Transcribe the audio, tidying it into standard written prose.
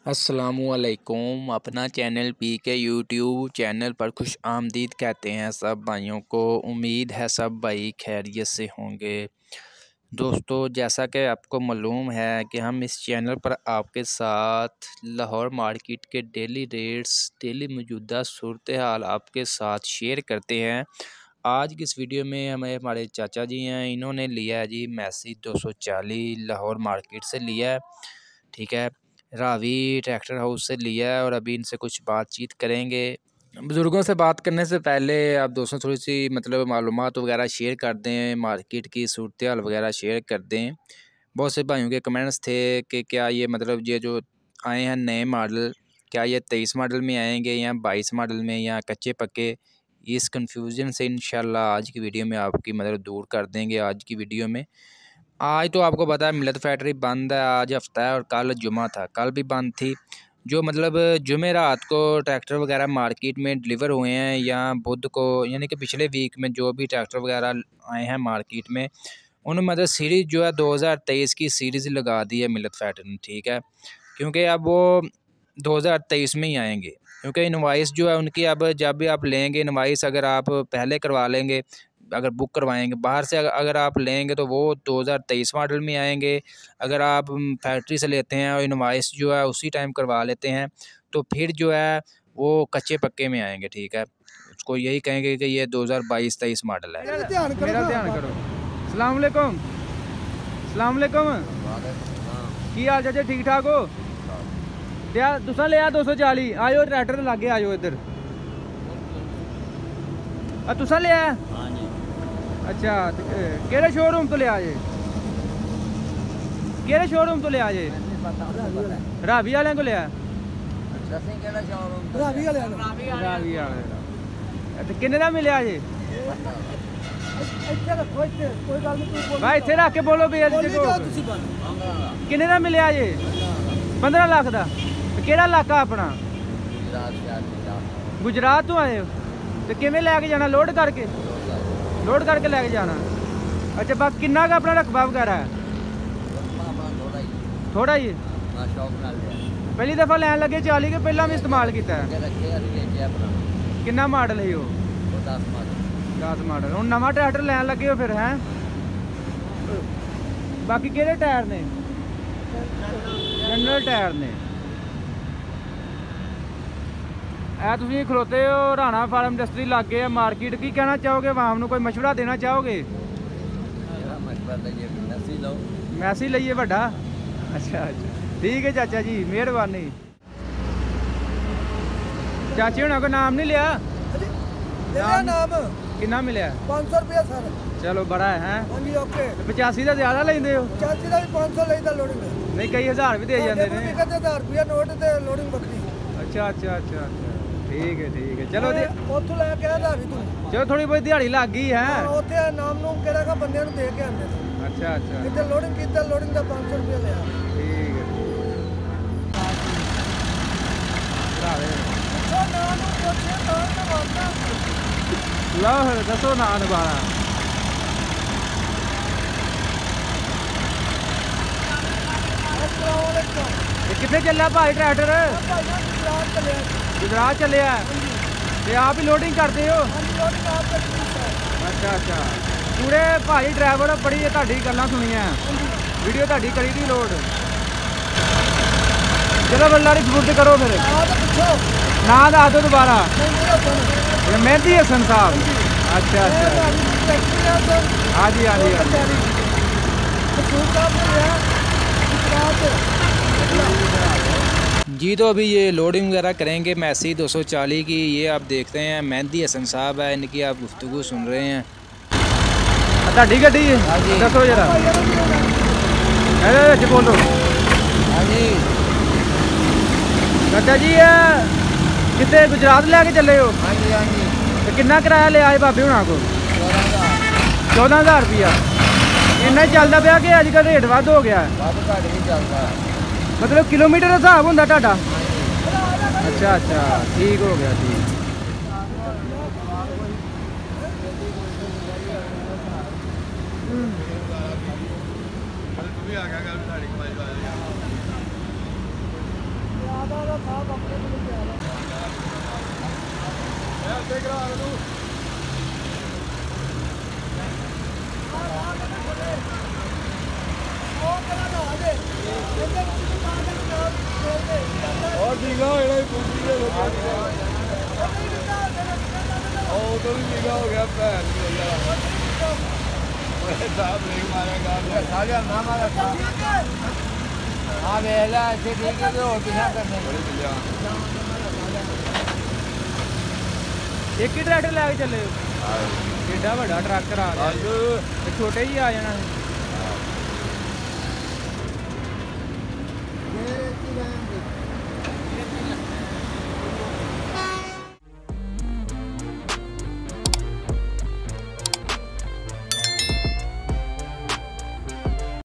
अस्सलामुअलैकुम। अपना channel P के यूट्यूब चैनल पर खुश आमदीद कहते हैं सब भाइयों को। उम्मीद है सब भाई खैरियत से होंगे। दोस्तों, जैसा कि आपको मालूम है कि हम इस चैनल पर आपके साथ लाहौर मार्केट के डेली रेट्स, डेली मौजूदा सूरत हाल आपके साथ शेयर करते हैं। आज की इस वीडियो में हमारे चाचा जी हैं, इन्होंने लिया है जी मैसी 240 लाहौर मार्केट से लिया है। ठीक है, रावी ट्रैक्टर हाउस से लिया है और अभी इनसे कुछ बातचीत करेंगे। बुज़ुर्गों से बात करने से पहले आप दोस्तों थोड़ी सी मालूमात वगैरह शेयर कर दें, मार्केट की सूरत हाल वगैरह शेयर कर दें। बहुत से भाइयों के कमेंट्स थे कि क्या ये ये जो आए हैं नए मॉडल, क्या ये 23 मॉडल में आएंगे या 22 मॉडल में या कच्चे पक्के। इस कन्फ्यूज़न से इंशाल्लाह आज की वीडियो में आपकी दूर कर देंगे। आज की वीडियो में आज तो आपको पता है मिलत फैक्ट्री बंद है, आज हफ्ता है और कल जुमा था, कल भी बंद थी। जो जुमे रात को ट्रैक्टर वगैरह मार्केट में डिलीवर हुए हैं या बुध को, यानी कि पिछले वीक में जो भी ट्रैक्टर वगैरह आए हैं मार्केट में, उन्होंने सीरीज़ जो है 2023 की सीरीज़ लगा दी है मिलत फैक्ट्री ने। ठीक है, क्योंकि अब वो 2023 में ही आएंगे, क्योंकि इनवाइस जो है उनकी अब जब भी आप लेंगे इनवाइस अगर आप पहले करवा लेंगे, अगर बुक करवाएंगे बाहर से, अगर आप लेंगे तो वो 2023 मॉडल में आएंगे। अगर आप फैक्ट्री से लेते हैं और इनवाइस जो है उसी टाइम करवा लेते हैं तो फिर जो है वो कच्चे पक्के में आएंगे। ठीक है, उसको यही कहेंगे कि ये 2022-23 मॉडल है। मेरा ध्यान करो। अस्सलाम वालेकुम। अस्सलाम वालेकुम। की हाल चाचा, ठीक ठाक हो? तुसा लिया 240। आयो ट्रैक्टर लागे, आयो इधर। तुसा लिया? अच्छा, केड़े शोरूम तो लिया जे? केड़े शोरूम तो लिया जे? रावी वाले को लिया? रावी वाले। किन्ने दा मिलिया जे? भाई इत्थे रख के बोलो भैया। किन्ने दा मिलिया जे? 15 लाख दा। केड़ा इलाका अपना? गुजरात तो आए हो तो किवें लैके जाना? लोड करके लैके जाना। अच्छा, बाकी किन्ना का अपना रकबा वगैरह है? थोड़ा ही। पहली दफ़ा लैन लगे 40 के पहला भी इस्तेमाल किया है? किन्ना मॉडल है वो? 10 मॉडल। हुण नवा ट्रैक्टर लैन लगे हो फिर हैं? बाकी केड़े टायर ने? जनरल टायर ने। तुम खलोते हो राणा फार्म इंडस्ट्री लागे है मार्केट, की कहना चाहोगे आवाम को? कोई मशवरा देना चाहोगे? मैसी लईए बड़ा। अच्छा, ठीक है चाचा जी, मेहरबानी। चाची होना को नाम नहीं लिया? नाम कितना मिले? 500 रुपया सर। चलो बड़ा है। जी ओके। 85 का ज्यादा लेंदे हो? 85 का भी 500 लेदा लोडिंग। नहीं, कई हज़ार भी दे जाते हैं। 1000 रुपया नोट ते लोडिंग बकरी। अच्छा, ठीक है। चलो उथों लेके आया भी तू। चलो थोड़ी बहुत दिहाड़ी लग गई है। ओथे नाम नूम केड़ा का बंदे नु दे के आंदे। अच्छा। इधर लोडिंग कीता, लोडिंग का 500 रुपया लिया। ठीक है। लो फिर दसो ना दोबारा। कितने चला भाई ट्रैक्टर? गुजरात चले। आप ही लोडिंग करते हो? अच्छा। पूरे भाई ड्राइवर बड़ी ताड़ी गल्लां सुनिया, वीडियो ताड़ी करी थी लोड। चलो बल्ला की सपुर्द करो फिर। ना दस दो दोबारा। मेहदी हसन साहब। अच्छा। हाँ जी। जी, तो अभी ये लोडिंग वगैरह करेंगे मैसी 240 की। ये आप देखते हैं मेहदी हसन साहब है, इनकी आप गुफ्तगू सुन रहे हैं। ताड़ी गड्डी दसो जरा, बोलो। चाचा जी कितने गुजरात लैके चले हो? तो कितना किराया लिया भाभी हुणा को? 14,000 रुपया। इन्ना चलता पाया कि अजकल रेट वध हो गया? मतलब किलोमीटर का हिसाब होंदा तुहाडा? अच्छा, ठीक हो गया। ठीक। साहब अपने को लेके आ रहा और ठीक है ये पूछी है ओ तो भी ठीक हो गया पैर साहब नहीं मारेगा साले ना मारा हां वेला ऐसे ठीक है और बिना करने एक ही ट्रैक्टर लेके चले हो एडा बड़ा ट्रैक्टर आ गया छोटे ही आ जाना